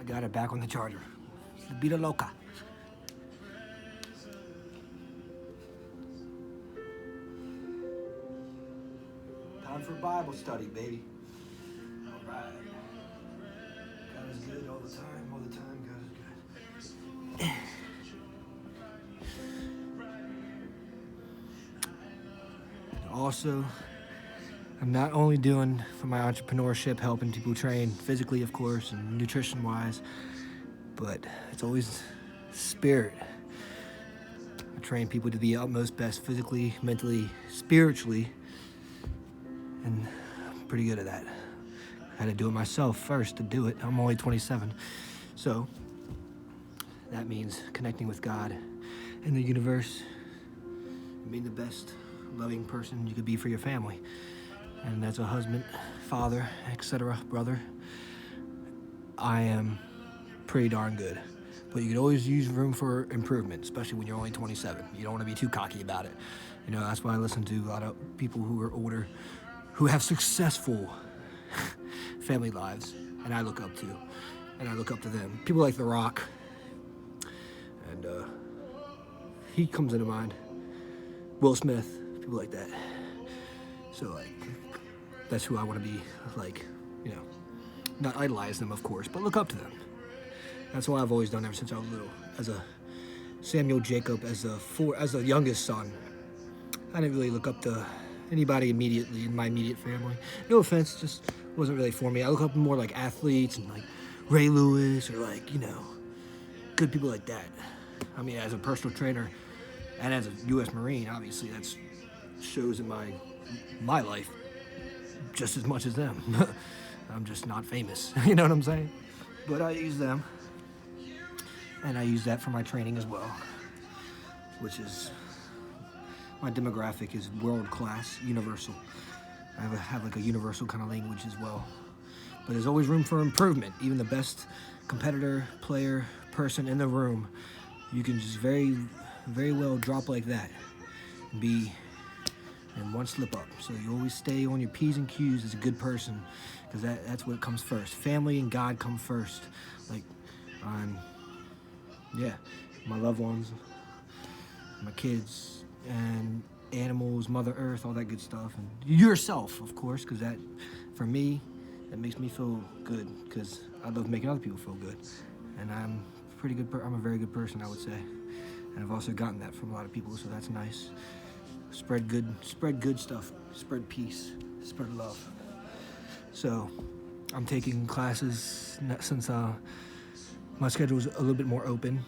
got it back on the charger. Vida loca. Time for Bible study, baby. All right. God is good all the time. All the time, God is good. Also, I'm not only doing for my entrepreneurship, helping people train physically, of course, and nutrition-wise, but it's always spirit. I train people to be utmost best physically, mentally, spiritually, and I'm pretty good at that. I had to do it myself first to do it. I'm only 27, so that means connecting with God and the universe, and being the best loving person you could be for your family. And as a husband, father, etc., brother, I am pretty darn good. But you could always use room for improvement, especially when you're only 27. You don't want to be too cocky about it. You know, that's why I listen to a lot of people who are older, who have successful family lives, and I look up to. And I look up to them. People like The Rock, and he comes into mind. Will Smith, people like that. So, like, that's who I want to be, like, you know, not idolize them, of course, but look up to them. That's what I've always done ever since I was little. As a Samuel Jacob, as the youngest son, I didn't really look up to anybody immediately in my immediate family. No offense, just wasn't really for me. I look up more like athletes and like Ray Lewis or like, you know, good people like that. I mean, as a personal trainer and as a U.S. Marine, obviously that's shows in my life just as much as them. I'm just not famous, you know what I'm saying? But I use them, and I use that for my training as well, which is, my demographic is world class, universal. I have like a universal kind of language as well. But there's always room for improvement. Even the best competitor, player, person in the room, you can just very, very well drop like that and be in one slip up. So you always stay on your P's and Q's as a good person, because that's what comes first. Family and God come first. Like, yeah, my loved ones, my kids, and animals, Mother Earth, all that good stuff. And yourself, of course, because that, for me, that makes me feel good, because I love making other people feel good. And I'm pretty good. I'm a very good person, I would say. And I've also gotten that from a lot of people, so that's nice. Spread good stuff, spread peace, spread love. So I'm taking classes since my schedule is a little bit more open,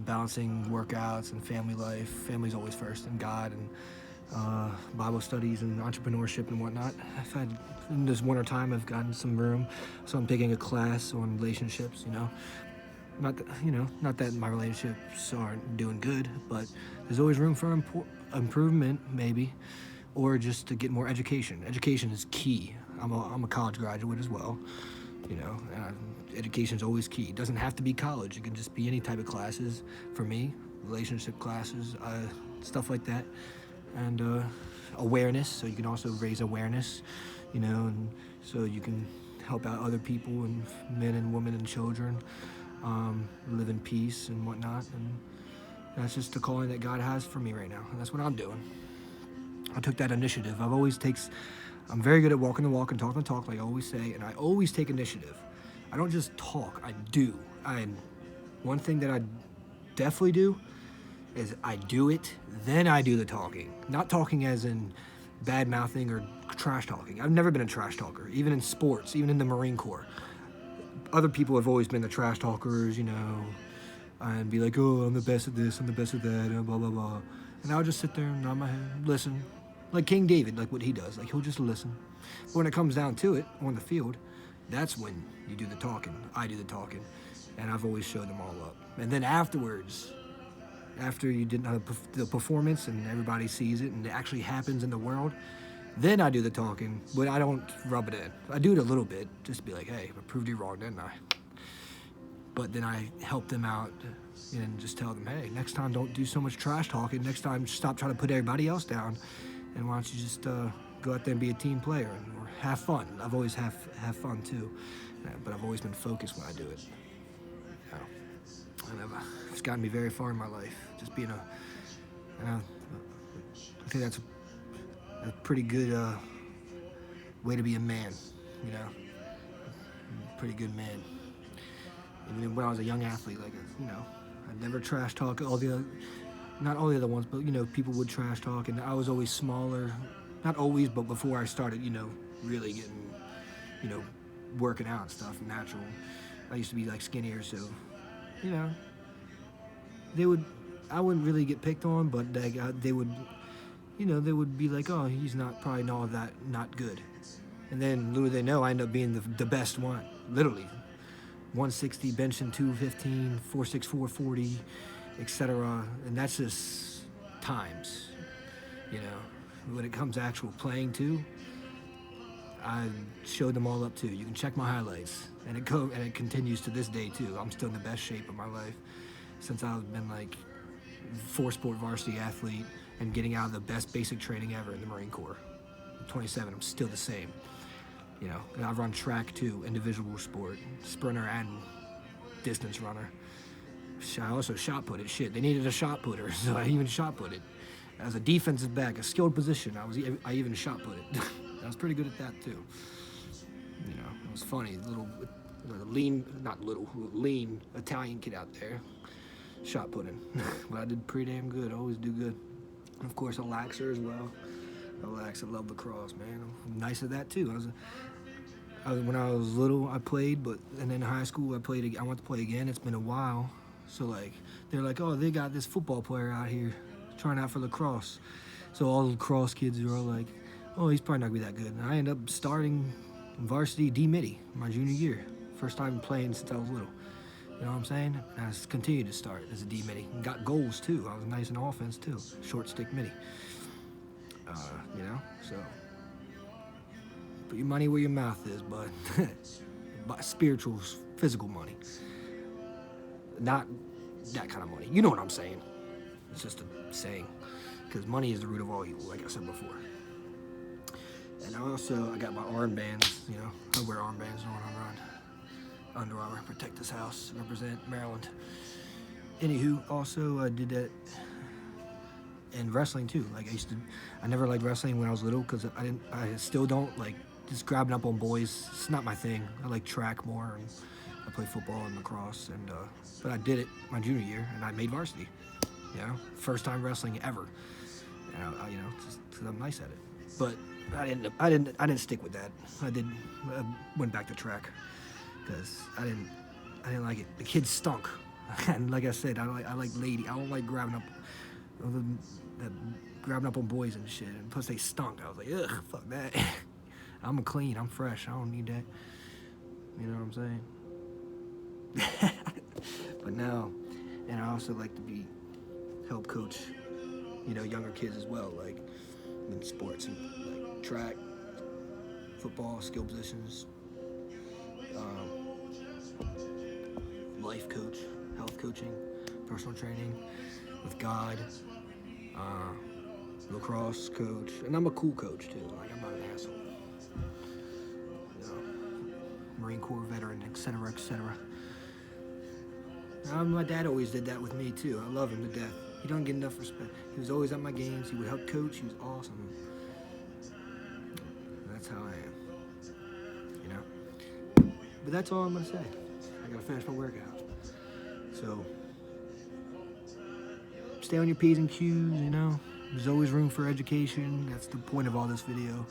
balancing workouts and family life. Family's always first, and God, and Bible studies and entrepreneurship and whatnot. I've had, in this winter time, I've gotten some room, so I'm taking a class on relationships, you know. Not that my relationships aren't doing good, but there's always room for improvement, maybe, or just to get more education. Education is key. I'm a college graduate as well, you know. Education is always key. It doesn't have to be college. It can just be any type of classes. For me, relationship classes, stuff like that, and awareness. So you can also raise awareness, you know, and so you can help out other people and men and women and children. Live in peace and whatnot, and that's just the calling that God has for me right now, and that's what I'm doing. I took that initiative. I'm very good at walking the walk and talking the talk, like I always say, and I always take initiative. I don't just talk, I do. One thing that I definitely do is I do it, then I do the talking. Not talking as in bad-mouthing or trash talking. I've never been a trash talker, even in sports, even in the Marine Corps. Other people have always been the trash talkers, you know, and be like, oh, I'm the best at this, I'm the best at that, blah, blah, blah. And I'll just sit there and nod my head, listen. Like King David, like what he does. Like, he'll just listen. But when it comes down to it, on the field, that's when you do the talking. I do the talking. And I've always showed them all up. And then afterwards, after you did the performance and everybody sees it and it actually happens in the world, then I do the talking, but I don't rub it in. I do it a little bit, just to be like, hey, I proved you wrong, didn't I? But then I help them out and just tell them, hey, next time don't do so much trash talking. Next time stop trying to put everybody else down. And why don't you just go out there and be a team player or have fun. I've always have fun too. but I've always been focused when I do it. And it's gotten me very far in my life. Just being I think that's a pretty good way to be a man, pretty good man. Even when I was a young athlete, I never trash talk not all the other ones, but people would trash talk, and I was always smaller. Not always, but before I started, really getting, working out and stuff, natural. I used to be skinnier, so, I wouldn't really get picked on, but they would, they would be like, oh, he's probably all that, not good. And then little they know, I end up being the best one, literally. 160, benching 215, 4'6", 440, etc. And that's just times, When it comes to actual playing too, I showed them all up too. You can check my highlights, and it continues to this day too. I'm still in the best shape of my life since I've been 4-sport varsity athlete and getting out of the best basic training ever in the Marine Corps. I'm 27. I'm still the same. And I've run track too, individual sport, sprinter and distance runner. I also shot put it. Shit, they needed a shot putter, so I even shot put it. As a defensive back, a skilled position, I even shot put it. I was pretty good at that too. It was funny. Lean Italian kid out there, shot putting. But I did pretty damn good. I always do good. And of course, a laxer as well. I love lacrosse, man. I'm nice at that too. When I was little, I played, and then in high school, I went to play again. It's been a while. So they're like, oh, they got this football player out here trying out for lacrosse. So all the lacrosse kids are all like, oh, he's probably not gonna be that good. And I ended up starting in varsity D-Midi my junior year. First time playing since I was little. You know what I'm saying? And I just continued to start as a D-Midi. And got goals too. I was nice in offense too. Short stick midi. So put your money where your mouth is, bud. Spiritual, physical money. Not that kind of money. You know what I'm saying. It's just a saying. Because money is the root of all evil, like I said before. And I got my armbands, I wear armbands when I run. Under Armour, protect this house, represent Maryland. Anywho, also I did that in wrestling too. I never liked wrestling when I was little because I still don't just grabbing up on boys. It's not my thing. I like track more, and I play football and lacrosse, but I did it my junior year, and I made varsity. First time wrestling ever. Just because I'm nice at it. But I didn't stick with that. I went back to track because I didn't like it. The kids stunk, and like I said, I like lady. I don't like grabbing up on boys and shit. And plus they stunk. I was like, ugh, fuck that. I'm clean. I'm fresh. I don't need that. You know what I'm saying? But now, and I also like to help coach, younger kids as well, in sports, track, football, skill positions, life coach, health coaching, personal training with God, lacrosse coach, and I'm a cool coach too. I'm not an asshole. Marine Corps veteran, etc., etc. My dad always did that with me too. I love him to death. He don't get enough respect. He was always at my games. He would help coach. He was awesome. That's how I am. But that's all I'm gonna say. I gotta finish my workout. So stay on your P's and Q's. There's always room for education. That's the point of all this video.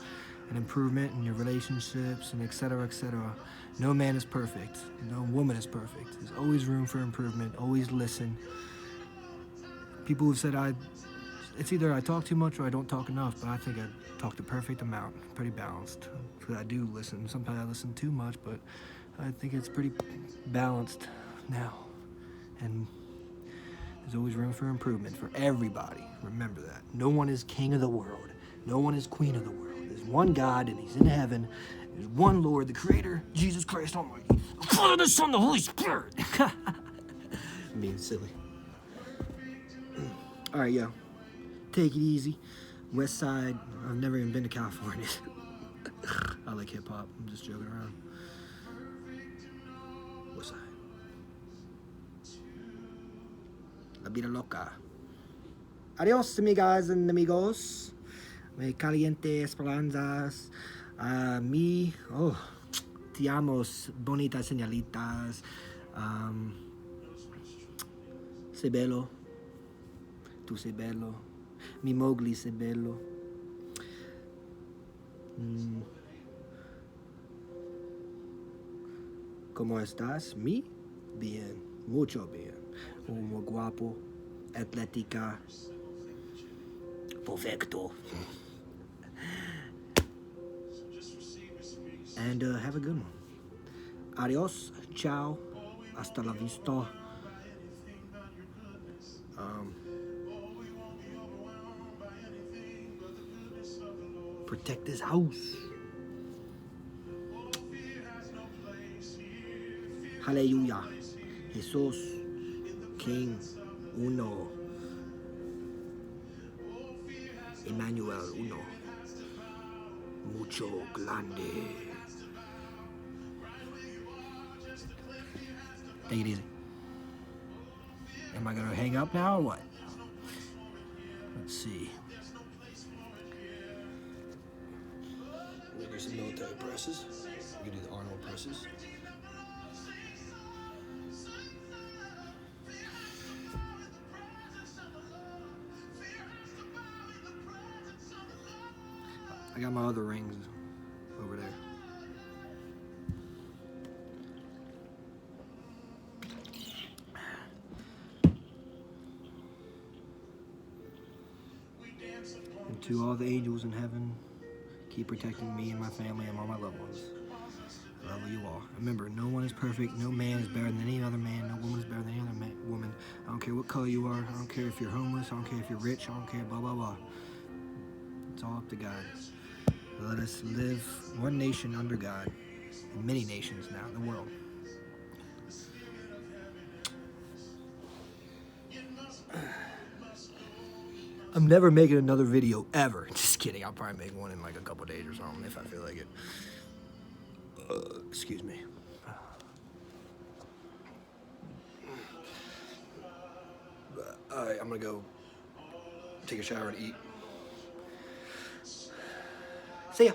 And improvement in your relationships and etc., etc. No man is perfect. No woman is perfect. There's always room for improvement. Always listen. People who've said it's either I talk too much or I don't talk enough, but I think I talk the perfect amount, pretty balanced. Because I do listen. Sometimes I listen too much, but I think it's pretty balanced now. And there's always room for improvement for everybody. Remember that. No one is king of the world. No one is queen of the world. There's one God, and he's in heaven. There's one Lord, the Creator, Jesus Christ Almighty. The Father, the Son, the Holy Spirit. I'm being silly. All right, yo. Take it easy. West Side. I've never even been to California. I like hip-hop. I'm just joking around. cosa. La vida loca. Adios, amigas and amigos. Me caliente esperanzas. Te amo, bonitas señalitas. Sei bello. Tu sei bello. Mi Mowgli sei bello. ¿Cómo estás? ¿Mi? Bien, mucho bien. Muy guapo, atlética, perfecto. And have a good one. Adios, ciao, hasta la vista. Protect this house. Hallelujah. Jesus, King Uno. Emmanuel Uno. Mucho grande. Take it easy. Am I gonna hang up now or what? Let's see. We do some military presses. We can do the Arnold presses. I got my other rings over there. And to all the angels in heaven, keep protecting me and my family and all my loved ones. I love you all. Remember, no one is perfect. No man is better than any other man. No woman is better than any other woman. I don't care what color you are. I don't care if you're homeless. I don't care if you're rich. I don't care, blah, blah, blah. It's all up to God. Let us live one nation under God and many nations now in the world. I'm never making another video ever. Just kidding. I'll probably make one in like a couple days or something if I feel like it. Excuse me. Alright, I'm gonna go take a shower and eat. See ya.